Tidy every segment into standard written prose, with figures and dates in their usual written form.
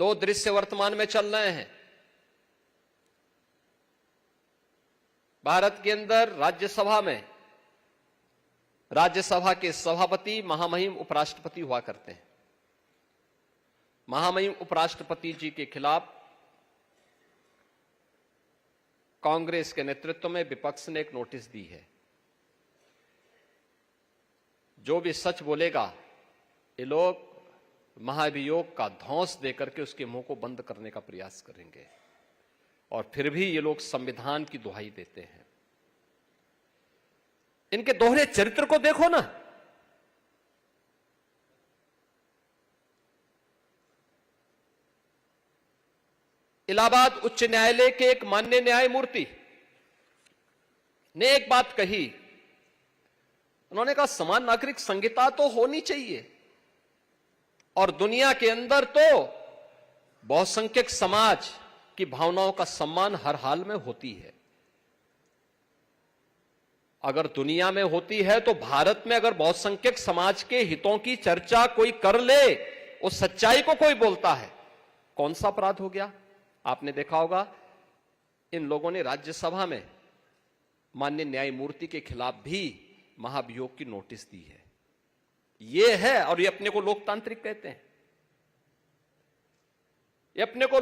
दो दृश्य वर्तमान में चल रहे हैं। भारत के अंदर राज्यसभा के सभापति महामहिम उपराष्ट्रपति हुआ करते हैं। महामहिम उपराष्ट्रपति जी के खिलाफ कांग्रेस के नेतृत्व में विपक्ष ने एक नोटिस दी है। जो भी सच बोलेगा ये लोग महाभियोग का धौंस देकर के उसके मुंह को बंद करने का प्रयास करेंगे, और फिर भी ये लोग संविधान की दुहाई देते हैं। इनके दोहरे चरित्र को देखो ना। इलाहाबाद उच्च न्यायालय के एक माननीय न्यायमूर्ति ने एक बात कही। उन्होंने कहा समान नागरिक संहिता तो होनी चाहिए, और दुनिया के अंदर तो बहुसंख्यक समाज की भावनाओं का सम्मान हर हाल में होती है। अगर दुनिया में होती है तो भारत में अगर बहुसंख्यक समाज के हितों की चर्चा कोई कर ले, उस सच्चाई को कोई बोलता है, कौन सा अपराध हो गया? आपने देखा होगा इन लोगों ने राज्यसभा में माननीय न्यायमूर्ति के खिलाफ भी महाभियोग की नोटिस दी है। ये है, और ये अपने को लोकतांत्रिक कहते हैं, ये अपने को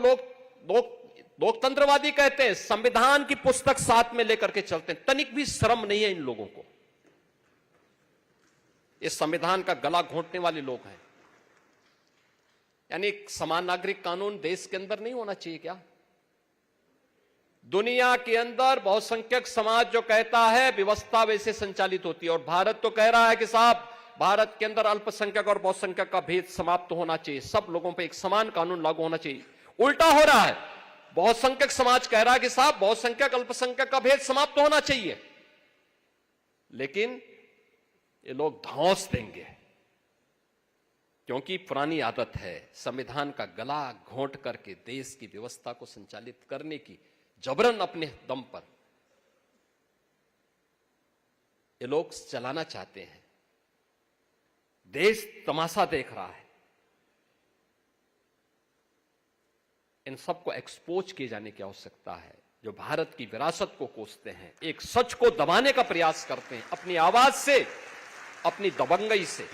लोकतंत्रवादी कहते हैं। संविधान की पुस्तक साथ में लेकर के चलते हैं। तनिक भी शर्म नहीं है इन लोगों को। ये संविधान का गला घोंटने वाले लोग हैं। यानी समान नागरिक कानून देश के अंदर नहीं होना चाहिए क्या? दुनिया के अंदर बहुसंख्यक समाज जो कहता है व्यवस्था वैसे संचालित होती है, और भारत तो कह रहा है कि साहब भारत के अंदर अल्पसंख्यक और बहुसंख्यक का भेद समाप्त होना चाहिए, सब लोगों पर एक समान कानून लागू होना चाहिए। उल्टा हो रहा है। बहुसंख्यक समाज कह रहा है कि साहब बहुसंख्यक अल्पसंख्यक का भेद समाप्त होना चाहिए, लेकिन ये लोग धौंस देंगे, क्योंकि पुरानी आदत है संविधान का गला घोंट करके देश की व्यवस्था को संचालित करने की, जबरन अपने दम पर ये लोग चलाना चाहते हैं। देश तमाशा देख रहा है। इन सबको एक्सपोज किए जाने की आवश्यकता है। जो भारत की विरासत को कोसते हैं, एक सच को दबाने का प्रयास करते हैं अपनी आवाज से, अपनी दबंगई से।